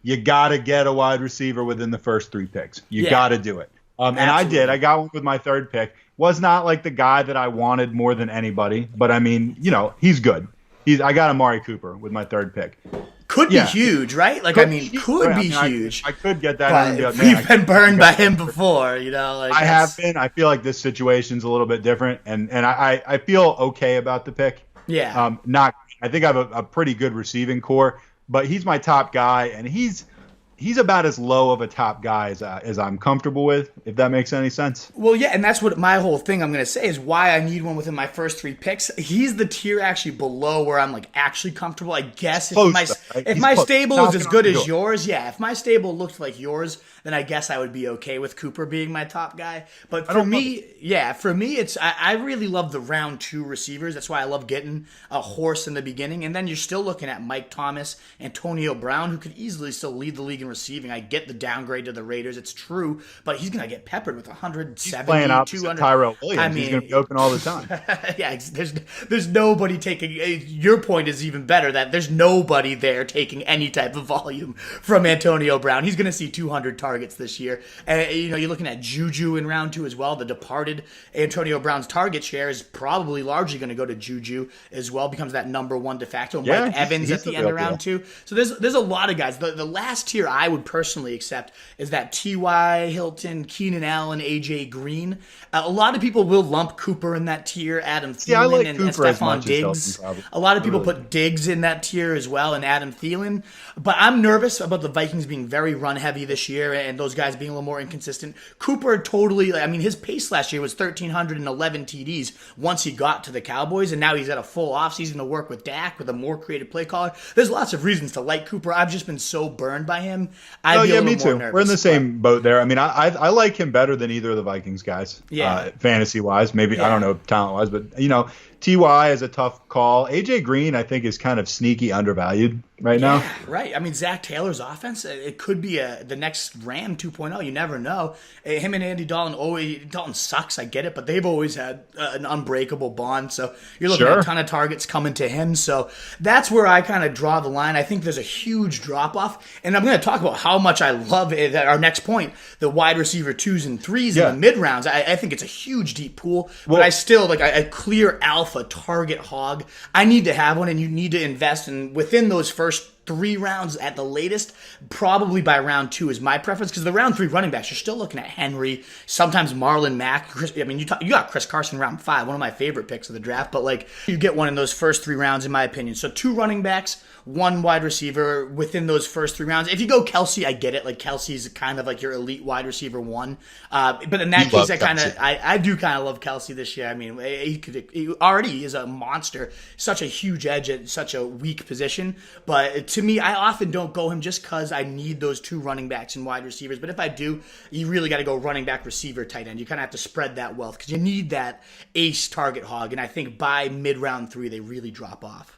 you got to get a wide receiver within the first 3 picks. You Yeah, got to do it. And I did. absolutely. I got one with my third pick. Was not like the guy that I wanted more than anybody, but I mean, he's good. I got Amari Cooper with my third pick. Could be Yeah, huge, right? Like, I could mean, be. could I be mean, huge. I could get that and be But like, man, we've been burned by him before, like I have that's been. I feel like this situation's a little bit different, and I feel okay about the pick. yeah. Not. I think I have a pretty good receiving core, but he's my top guy, and he's about as low of a top guy as I'm comfortable with, if that makes any sense. Well, yeah, and that's what my whole thing I'm going to say is why I need one within my first 3 picks. He's the tier actually below where I'm like actually comfortable. I guess if Close, my though, right? if He's my close. stable is Knocking as on good the as door. yours, yeah. If my stable looked like yours, then I guess I would be okay with Cooper being my top guy. But for me, it's I really love the round 2 receivers. That's why I love getting a horse in the beginning, and then you're still looking at Mike Thomas, Antonio Brown, who could easily still lead the league in receiving. I get the downgrade to the Raiders, it's true, but he's gonna get peppered with He's 170, playing opposite 200. Tyrell Williams. I He's going to mean, be open all the time. yeah, there's nobody taking. Your point is even better that there's nobody there taking any type of volume from Antonio Brown. He's going to see 200 targets this year. And you're looking at Juju in round 2 as well. The departed Antonio Brown's target share is probably largely going to go to Juju as well. Becomes that number 1 de facto. Yeah, Mike Evans he's at the the end of real round 2. So there's a lot of guys. The last tier I would personally accept is that T.Y. Hilton, Keenan Allen, A.J. Green. A lot of people will lump Cooper in that tier, Adam Thielen I like and Cooper as Stephon much as Diggs. Hilton, probably. A lot of people put Diggs in that tier as well, and Adam Thielen. But I'm nervous about the Vikings being very run heavy this year and those guys being a little more inconsistent. Cooper totally, I mean, his pace last year was 1,311 TDs once he got to the Cowboys, and now he's at a full offseason to work with Dak with a more creative play caller. There's lots of reasons to like Cooper. I've just been so burned by him. I'd be a little me more too. nervous. We're in the same boat there. I mean, I like him better than either of the Vikings guys. Yeah. Fantasy wise, maybe I Yeah. don't know talent wise, but Ty is a tough call. AJ Green, I think, is kind of sneaky undervalued right now. Yeah, right. I mean, Zach Taylor's offense, it could be the next Ram 2.0. You never know. Him and Andy Dalton, Dalton sucks, I get it, but they've always had an unbreakable bond. So you're looking at a ton of targets coming to him. So that's where I kind of draw the line. I think there's a huge drop off. And I'm going to talk about how much I love it, our next point, the wide receiver 2s and 3s in the mid rounds. I think it's a huge deep pool, but I still like a clear alpha target hog. I need to have one, and you need to invest in within those first 3 rounds at the latest. Probably by round 2 is my preference, because the round 3 running backs, you're still looking at Henry, sometimes Marlon Mack. You got Chris Carson round 5, one of my favorite picks of the draft, but like you get one in those first 3 rounds in my opinion. So 2 running backs, 1 wide receiver within those first 3 rounds. If you go Kelsey, I get it. Like Kelsey's kind of like your elite wide receiver 1. But in that case, I do kind of love Kelsey this year. I mean, he already is a monster, such a huge edge at such a weak position. But to me, I often don't go him just because I need those 2 running backs and wide receivers. But if I do, you really got to go running back, receiver, tight end. You kind of have to spread that wealth because you need that ace target hog. And I think by mid round 3, they really drop off.